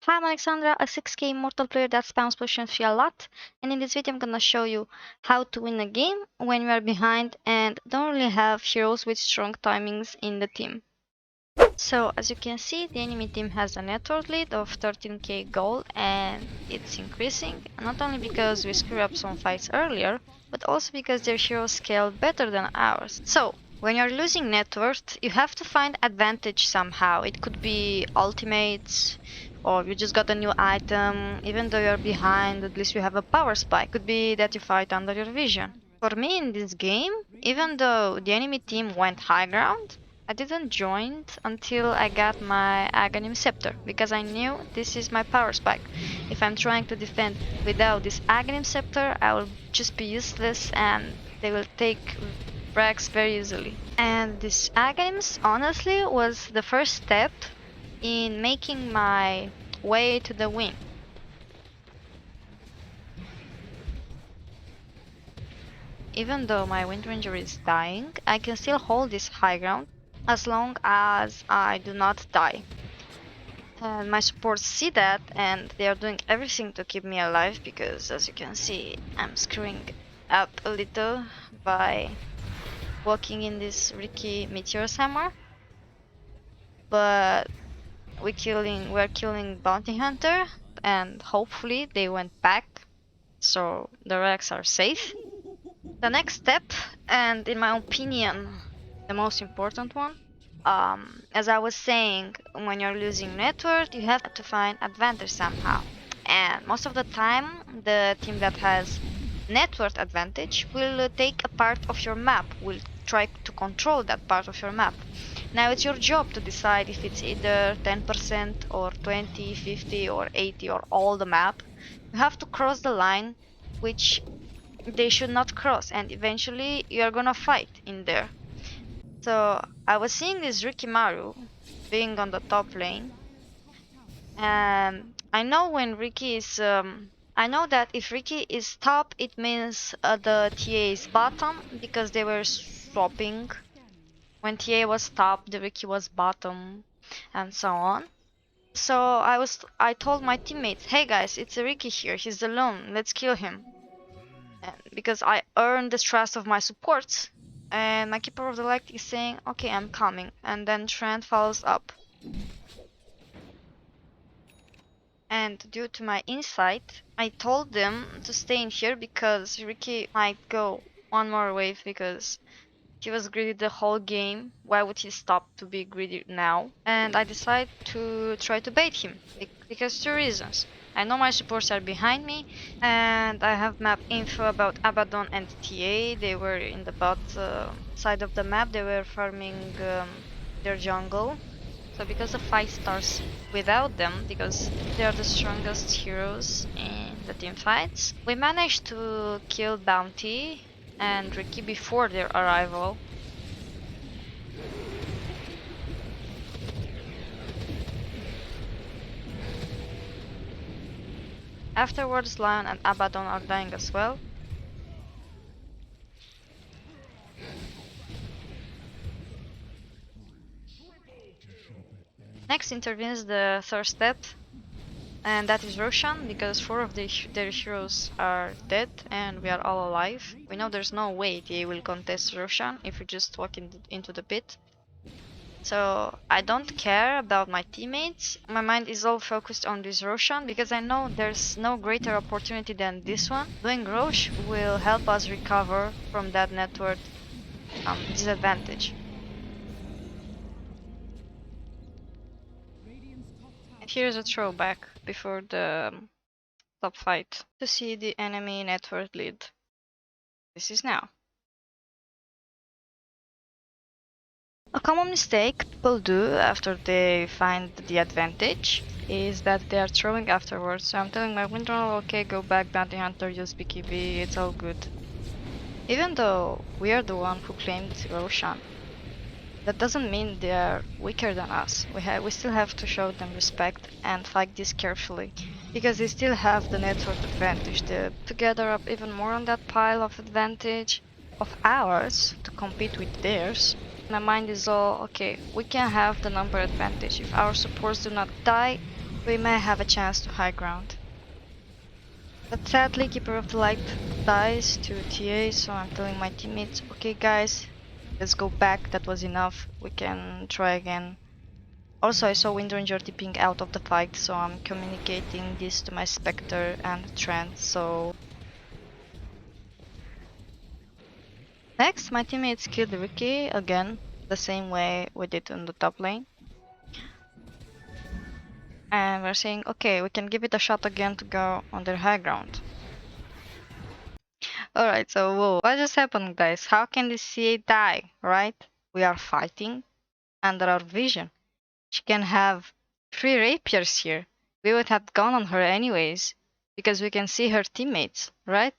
Hi, I'm Alexandra, a 6K immortal player that spams potion free a lot, and in this video I'm gonna show you how to win a game when you are behind and don't really have heroes with strong timings in the team. So as you can see, the enemy team has a net worth lead of 13k gold and it's increasing, not only because we screwed up some fights earlier, but also because their heroes scale better than ours. So when you're losing net worth, you have to find advantage somehow. It could be ultimates, or you just got a new item. Even though you're behind, at least you have a power spike. Could be that you fight under your vision. For me in this game, even though the enemy team went high ground, I didn't join until I got my Aghanim Scepter, because I knew this is my power spike. If I'm trying to defend without this Aghanim Scepter, I will just be useless and they will take Brax very easily. And this Aghanims honestly was the first step in making my way to the win. Even though my Wind Ranger is dying, I can still hold this high ground as long as I do not die. And my supports see that and they are doing everything to keep me alive because, as you can see, I'm screwing up a little by walking in this Ricky Meteor Hammer. But we're killing Bounty Hunter and hopefully they went back so the wrecks are safe. The next step, and in my opinion the most important one, as I was saying, when you're losing network, you have to find advantage somehow. And most of the time, the team that has network advantage will take a part of your map, will try to control that part of your map. Now it's your job to decide if it's either 10% or 20, 50 or 80 or all the map. You have to cross the line which they should not cross, and eventually you're gonna fight in there. So I was seeing this Rikimaru being on the top lane, and I know when Ricky is I know that if Ricky is top, it means the TA is bottom because they were swapping. When TA was top, the Ricky was bottom, and so on. So I told my teammates, hey guys, it's a Ricky here, he's alone, let's kill him. And because I earned the trust of my supports, and my keeper of the light is saying, okay, I'm coming, and then Trent follows up. And due to my insight, I told them to stay in here because Ricky might go one more wave because he was greedy the whole game. Why would he stop to be greedy now? And I decided to try to bait him because two reasons. I know my supports are behind me, and I have map info about Abaddon and TA. They were in the bot side of the map. They were farming their jungle. So because the fight starts without them, because they are the strongest heroes in the team fights, we managed to kill Bounty and Ricky before their arrival. Afterwards, Lion and Abaddon are dying as well. Next intervenes the third step, and that is Roshan, because four of their heroes are dead and we are all alive. We know there's no way they will contest Roshan if we just walk into the pit. So I don't care about my teammates. My mind is all focused on this Roshan because I know there's no greater opportunity than this one. Doing Rosh will help us recover from that network disadvantage. And here's a throwback before the top fight to see the enemy network lead. This is now. A common mistake people do after they find the advantage is that they are throwing afterwards. So I'm telling my windrunner, okay, go back, bounty hunter, use BKB, it's all good. Even though we are the one who claimed Roshan, that doesn't mean they are weaker than us. We still have to show them respect and fight this carefully, because they still have the network advantage. To gather up even more on that pile of advantage of ours to compete with theirs. My mind is all, okay, we can have the number advantage. If our supports do not die, we may have a chance to high ground. But sadly, Keeper of the Light dies to TA, so I'm telling my teammates, okay guys, let's go back, that was enough, we can try again. Also, I saw Windranger dipping out of the fight, so I'm communicating this to my Spectre and Trent, so... Next, my teammates killed Ricky again, the same way we did on the top lane. And we're saying, okay, we can give it a shot again to go on their high ground. Alright, so whoa, what just happened, guys? How can this CA die, right? We are fighting under our vision. She can have 3 rapiers here. We would have gone on her anyways, because we can see her teammates, right?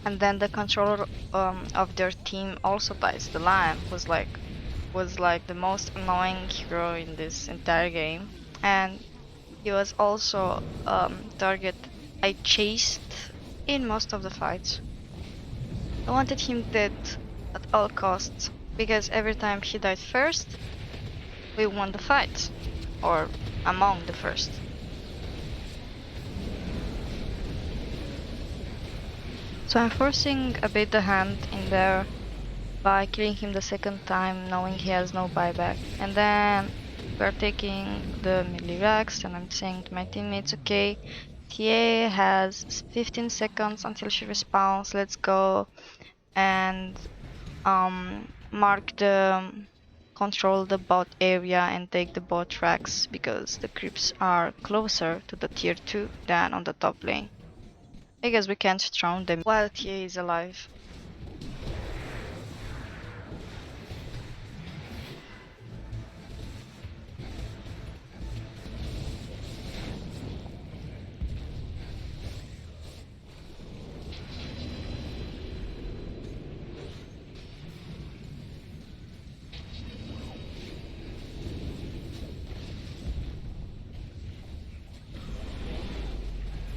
And then the controller of their team also dies. The Lion was like the most annoying hero in this entire game, and he was also target I chased in most of the fights. I wanted him dead at all costs, because every time he died first, we won the fight, or among the first. So I'm forcing a bit the hand in there by killing him the second time, knowing he has no buyback. And then we're taking the melee racks, and I'm saying to my teammates, okay, TA has 15 seconds until she respawns, let's go and control the bot area and take the bot tracks, because the creeps are closer to the tier 2 than on the top lane. Because we can't drown them while TA is alive.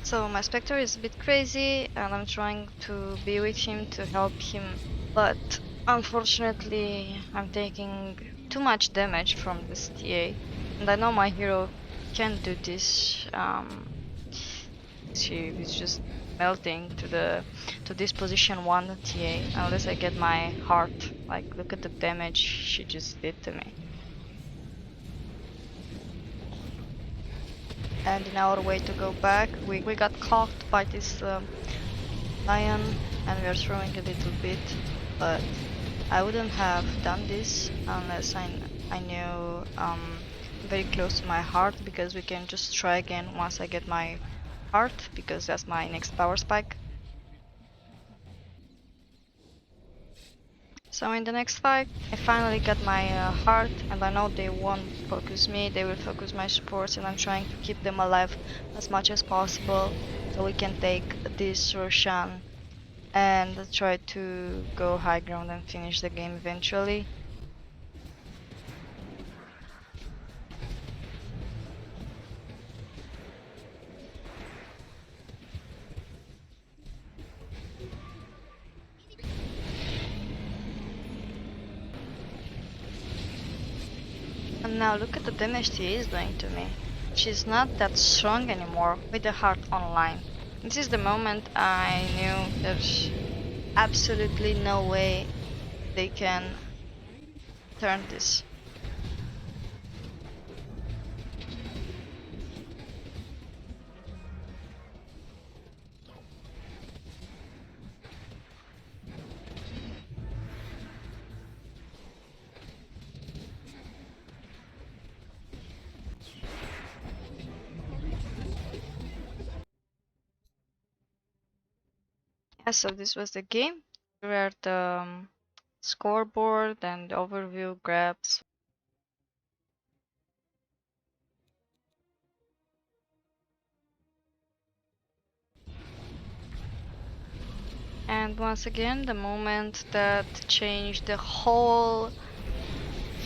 So my Spectre is a bit crazy, and I'm trying to be with him to help him, but unfortunately I'm taking too much damage from this TA, and I know my hero can't do this. She is just melting to this position 1 TA unless I get my heart. Like, look at the damage she just did to me. And in our way to go back, we got caught by this lion, and we are throwing a little bit, but I wouldn't have done this unless I knew very close to my heart, because we can just try again once I get my heart, because that's my next power spike. So in the next fight, I finally got my heart, and I know they won't focus me, they will focus my supports, and I'm trying to keep them alive as much as possible so we can take this Roshan and try to go high ground and finish the game eventually. And now look at the damage she is doing to me. She's not that strong anymore with the heart online. This is the moment I knew there's absolutely no way they can turn this. Yeah, so this was the game. Here are the scoreboard and the overview grabs. And once again, the moment that changed the whole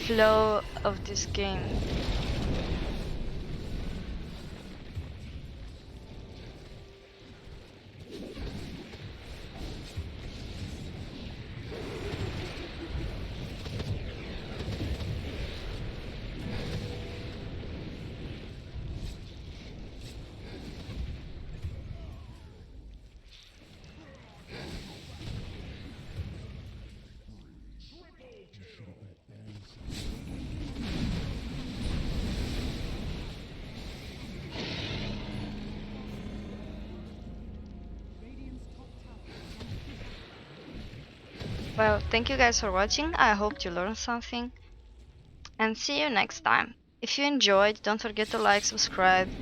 flow of this game. Well, thank you guys for watching. I hope you learned something and see you next time. If you enjoyed, don't forget to like, subscribe,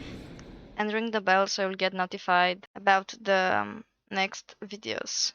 and ring the bell so you'll get notified about the next videos.